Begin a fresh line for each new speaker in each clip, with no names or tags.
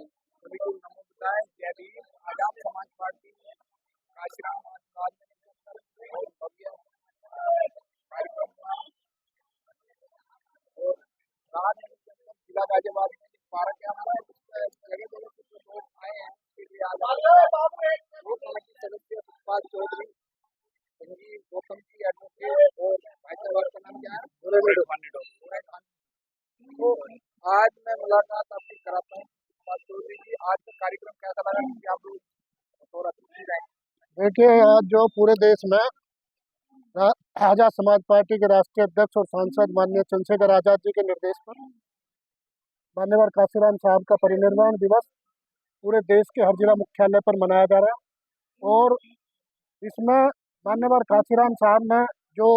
सभी को नमस्कार, जय भीम। आजाद समाज पार्टी काशीराम आजाद ने बहुत भव्य कार्यक्रम हुआ और राजनीति के अंदर जिला गाजियाबाद में जो पार्क है हमारा, उसमें जगह जगह से जो लोग आए हैं उसके लिए आज वो पार्टी सदस्य पुष्पाल चौधरी, संजीव गौतम जी एडवोकेट और भाई साहब का नाम क्या है, पूरे तो आज मैं मुलाकात आपकी कराता हूँ पुष्पाल चौधरी जी। आज का कार्यक्रम कैसा लगा कि आप लोग थोड़ा पूछ रहे हैं।
देखिए, आज जो पूरे देश में आजाद समाज पार्टी के राष्ट्रीय अध्यक्ष और सांसद माननीय चंद्रशेखर आजाद जी के निर्देश पर मान्यवर काशीराम साहब का परिनिर्वाण दिवस पूरे देश के हर जिला मुख्यालय पर मनाया जा रहा है। और इसमें मान्यवर काशीराम साहब ने जो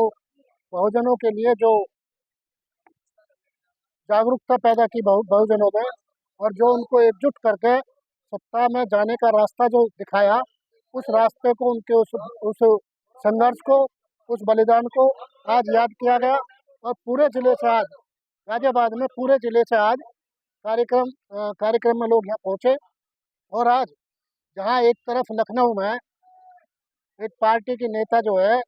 बहुजनों के लिए जो जागरूकता पैदा की बहुजनों में, और जो उनको एकजुट करके सत्ता में जाने का रास्ता जो दिखाया, उस रास्ते को, उनके उस संघर्ष को, उस बलिदान को आज याद किया गया। और पूरे जिले से आज गाजियाबाद में पूरे जिले से आज कार्यक्रम में लोग यहाँ पहुँचे। और आज जहाँ एक तरफ लखनऊ में एक पार्टी की नेता जो है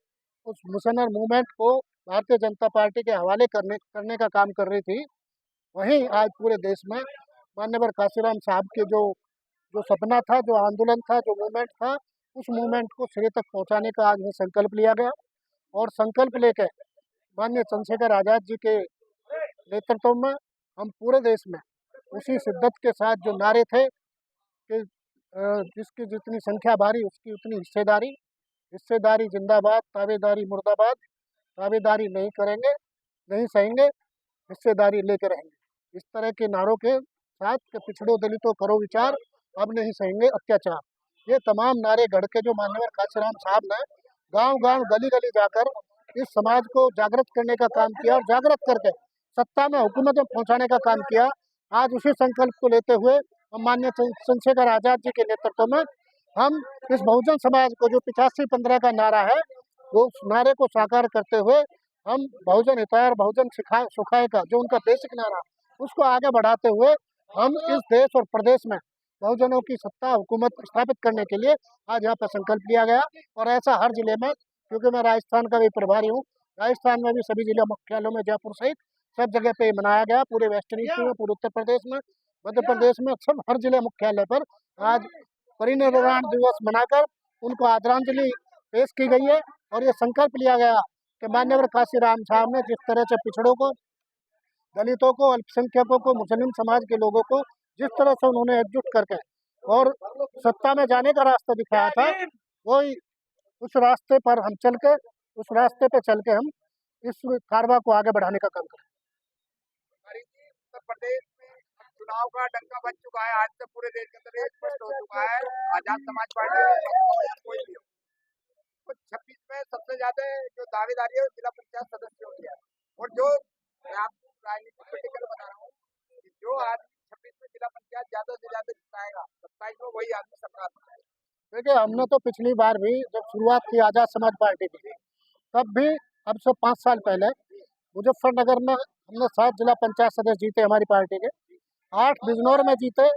उस मुसन्नर मूवमेंट को भारतीय जनता पार्टी के हवाले करने का काम कर रही थी, वहीं आज पूरे देश में मान्यवर काशीराम साहब के जो जो सपना था, जो आंदोलन था, जो मूवमेंट था, उस मूवमेंट को सिरे तक पहुंचाने का आज में संकल्प लिया गया। और संकल्प लेकर माननीय चंद्रशेखर आजाद जी के नेतृत्व में हम पूरे देश में उसी शिद्दत के साथ जो नारे थे कि जिसकी जितनी संख्या भारी उसकी उतनी हिस्सेदारी, हिस्सेदारी जिंदाबाद, ताबेदारी मुर्दाबाद, ताबेदारी नहीं करेंगे, नहीं सहेंगे, हिस्सेदारी लेकर रहेंगे, इस तरह के नारों के साथ के पिछड़ों दलितों करो विचार, अब नहीं सहेंगे अत्याचार, ये तमाम नारे गढ़ के जो मान्यवर काशीराम साहब ने गांव गांव गली गली जाकर इस समाज को जागृत करने का काम किया और जागृत करके सत्ता में हुकूमत में पहुंचाने का काम किया। आज उसी संकल्प को लेते हुए हम माननीय चंद्रशेखर आजाद जी के नेतृत्व में हम इस बहुजन समाज को जो 85-15 का नारा है, वो उस नारे को साकार करते हुए हम बहुजन हिताय और बहुजन सुखाय का जो उनका बेसिक नारा, उसको आगे बढ़ाते हुए हम इस देश और प्रदेश में बहुजनों की सत्ता हुकूमत स्थापित करने के लिए आज यहाँ पर संकल्प लिया गया। और ऐसा हर जिले में, क्योंकि मैं राजस्थान का भी प्रभारी हूँ, राजस्थान में भी सभी जिला मुख्यालयों में, जयपुर सहित सब जगह पे मनाया गया, पूरे वेस्टर्न यूपी में, पूरे उत्तर प्रदेश में, मध्य प्रदेश में, सब हर जिले मुख्यालय पर आज परिनिर्वाण दिवस मनाकर उनको आदरांजलि पेश की गई है। और ये संकल्प लिया गया कि मान्यवर काशीराम साहब ने जिस तरह से पिछड़ों को, दलितों को, अल्पसंख्यकों को, मुस्लिम समाज के लोगों को जिस तरह से उन्होंने एकजुट करके और सत्ता में जाने का रास्ता दिखाया था, वही उस रास्ते पर हम चल के, उस रास्ते पे चल के हम इस कारवा को आगे बढ़ाने का काम करें।
उत्तर प्रदेश में चुनाव का डंका बज चुका है, आज से पूरे देश के अंदर स्पष्ट हो चुका है, आजाद समाज पार्टी या कोई भी हो, तो 26 में सबसे ज्यादा जो दावेदारी है जिला पंचायत सदस्यों की है। और जो मैं आपको राजनीतिक पर्टिकुलर बता रहा हूँ कि जो आदमी 26 में जिला पंचायत ज्यादा से ज्यादा जिताएगा, 27 में वही आदमी सरकार बनाएगा।
देखिए, हमने तो पिछली बार भी जब शुरुआत की आजाद समाज पार्टी की, तब भी अब से 5 साल पहले मुजफ्फरनगर में हमने 7 जिला पंचायत सदस्य जीते हमारी पार्टी के, 8 बिजनौर में जीते,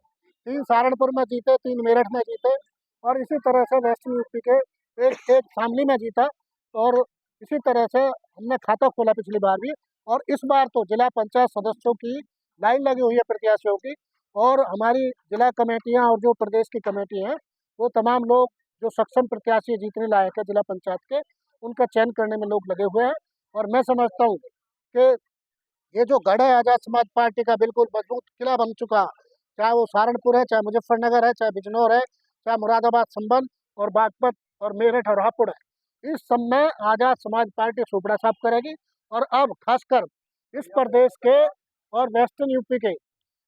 3 सहारनपुर में जीते, 3 मेरठ में जीते, और इसी तरह से वेस्टर्न यूपी के एक शामली में जीता। और इसी तरह से हमने खाता खोला पिछली बार भी। और इस बार तो जिला पंचायत सदस्यों की लाइन लगी हुई है प्रत्याशियों की, और हमारी जिला कमेटियां और जो प्रदेश की कमेटी हैं, वो तमाम लोग जो सक्षम प्रत्याशी जीतने लायक है जिला पंचायत के, उनका चयन करने में लोग लगे हुए हैं। और मैं समझता हूँ कि ये जो गढ़ है आजाद समाज पार्टी का, बिल्कुल मजबूत किला बन चुका, चाहे वो सहारनपुर है, चाहे मुजफ्फरनगर है, चाहे बिजनौर है, चाहे मुरादाबाद, संभल और बागपत और मेरठ और हापुड़ है, इस सब में आजाद समाज पार्टी सुपड़ा साफ करेगी। और अब खासकर इस प्रदेश के और वेस्टर्न यूपी के,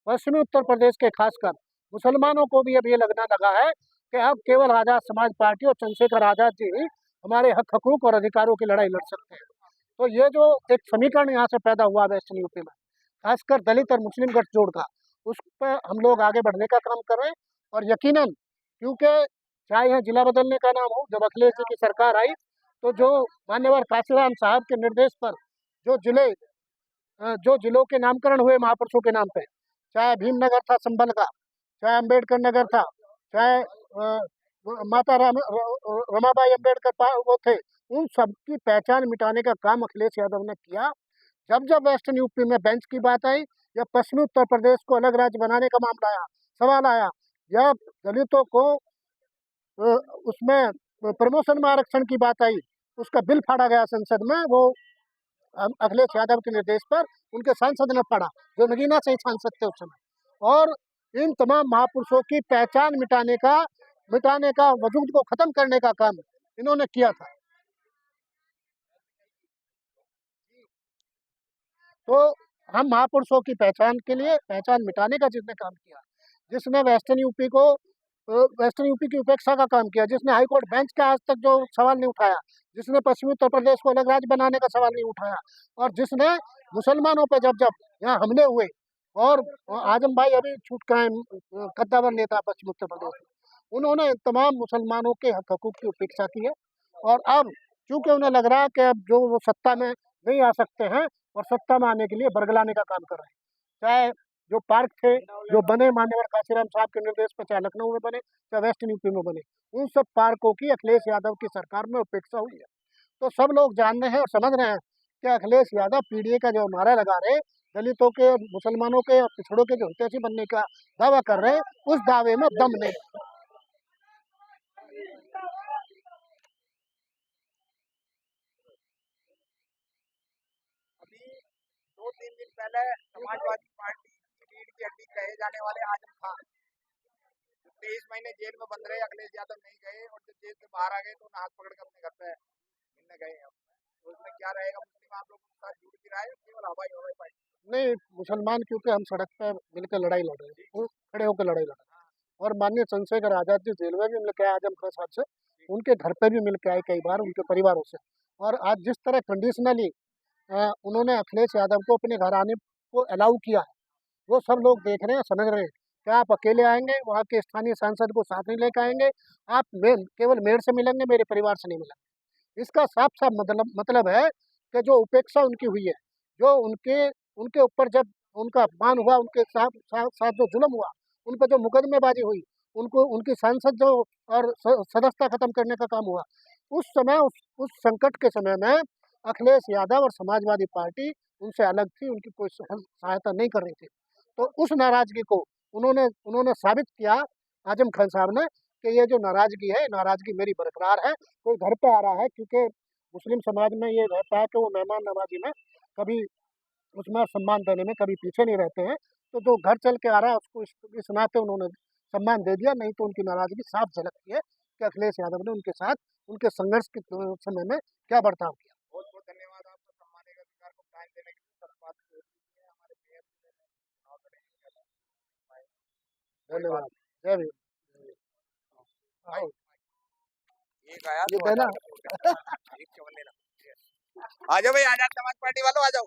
पश्चिमी उत्तर प्रदेश के खासकर मुसलमानों को भी अब ये लगना लगा है कि अब केवल आजाद समाज पार्टी और चंद्रशेखर आजाद जी ही हमारे हक हकूक और अधिकारों की लड़ाई लड़ सकते हैं। तो ये जो एक समीकरण यहाँ से पैदा हुआ वेस्टर्न यूपी में, खासकर दलित और मुस्लिम गठजोड़ का, उस पर हम लोग आगे बढ़ने का काम कर रहे हैं। और यकीनन, क्योंकि चाहे यहाँ जिला बदलने का नाम हो, जब अखिलेश जी की सरकार आई तो जो मान्यवर काशीराम साहब के निर्देश पर जो जिलों के नामकरण हुए महापुरुषों के नाम पे, चाहे भीमनगर था संभल का, चाहे अम्बेडकर नगर था, चाहे माता रमाबाई अम्बेडकर वो थे, उन सबकी पहचान मिटाने का काम अखिलेश यादव ने किया। जब जब वेस्टर्न यूपी में बेंच की बात आई या पश्चिमी उत्तर प्रदेश को अलग राज्य बनाने का मामला आया, सवाल आया, या दलितों को उसमें प्रमोशन में आरक्षण की बात आई, उसका बिल फाड़ा गया संसद में, वो अखिलेश यादव के निर्देश पर उनके सांसद ने पढ़ा, जो नगीना से ही सांसद थे उस समय। और इन तमाम महापुरुषों की पहचान मिटाने का वजूद को खत्म करने का काम इन्होंने किया था। तो हम महापुरुषों की पहचान के लिए, पहचान मिटाने का जिसने काम किया, जिसने वेस्टर्न यूपी की उपेक्षा का काम किया, जिसने हाईकोर्ट बेंच का आज तक जो सवाल नहीं उठाया, जिसने पश्चिमी उत्तर प्रदेश को अलग राज्य बनाने का सवाल नहीं उठाया, और जिसने मुसलमानों पर जब जब यहाँ हमले हुए, और आजम भाई अभी छूट का कद्दावर नेता पश्चिमी उत्तर प्रदेश में, उन्होंने तमाम मुसलमानों के हक हकूक की उपेक्षा की है। और अब चूंकि उन्हें लग रहा है कि अब जो वो सत्ता में नहीं आ सकते हैं, और सत्ता में आने के लिए बरगलाने का काम कर रहे हैं। चाहे जो पार्क थे, जो बने मान्यवर काशीराम साहब के निर्देश पर, चाहे लखनऊ में बने, चाहे वेस्टर्न यूपी में बने, उन सब पार्कों की अखिलेश यादव की सरकार में उपेक्षा हुई है। तो सब लोग जान रहे हैं और समझ रहे हैं कि अखिलेश यादव पीडीए का जो नारा लगा रहे, दलितों के, मुसलमानों के और पिछड़ों के जो हितैषी बनने का दावा कर रहे, उस दावे में दम नहीं।
अभी 2-3 दिन पहले समाजवादी पार्टी की रीढ़ की हड्डी कहे जाने वाले आजम खान 23 महीने जेल में बंद रहे, अखिलेश यादव नहीं गए, और जब जेल से बाहर आ गए तो उन्हें हाथ पकड़ कर अपने घर पे मिलने गए हैं। तो उसमें क्या रहेगा, मुस्लिम आप लोगों के साथ जुड़ भी रहा है, केवल हवाई हवाई पार्टी?
नहीं, मुसलमान क्योंकि हम सड़क पे मिलकर लड़ाई लड़ रहे हैं, वो खड़े होकर लड़ाई लड़ रहे हैं। और माननीय चंद्रशेखर आजाद जी जेल में भी मिल के आए आजम खान साहब से, उनके घर पे भी मिल के आए कई बार उनके परिवारों से। और आज जिस तरह कंडीशनली उन्होंने अखिलेश यादव को अपने घर आने को अलाउ किया है, वो सब लोग देख रहे हैं, समझ रहे हैं कि आप अकेले आएंगे, वहाँ के स्थानीय सांसद को साथ नहीं लेकर आएंगे, आप केवल मेयर से मिलेंगे, मेरे परिवार से नहीं मिलेंगे। इसका साफ साफ मतलब है कि जो उपेक्षा उनकी हुई है, जो उनके उनके ऊपर जब उनका अपमान हुआ, उनके साथ साथ, साथ जो जुल्म हुआ, उन पर जो मुकदमेबाजी हुई, उनको उनकी सांसद जो और सदस्यता खत्म करने का काम हुआ, उस समय उस संकट के समय में अखिलेश यादव और समाजवादी पार्टी उनसे अलग थी, उनकी कोई सहायता नहीं कर रही थी। तो उस नाराजगी को उन्होंने उन्होंने साबित किया, आजम खान साहब ने, कि ये जो नाराजगी है, नाराजगी मेरी बरकरार है। कोई घर पे आ रहा है, क्योंकि मुस्लिम समाज में ये रहता है कि वो मेहमान नवाजी में कभी, उसमें सम्मान देने में कभी पीछे नहीं रहते हैं। तो जो घर चल के आ रहा है उसको इस नाते उन्होंने सम्मान दे दिया, नहीं तो उनकी नाराजगी साफ झलकती है कि अखिलेश यादव ने उनके साथ उनके संघर्ष के समय में क्या बर्ताव किया।
बहुत बहुत धन्यवाद आपका सम्मानित अधिकार को टाइम देने के लिए। बात हमारे मेयर
धन्यवाद। जय भीम।
एक आया
ये
तो
देना।
एक चवन्ने ना। आ जाओ भाई, आजाद समाज पार्टी वालों आ जाओ।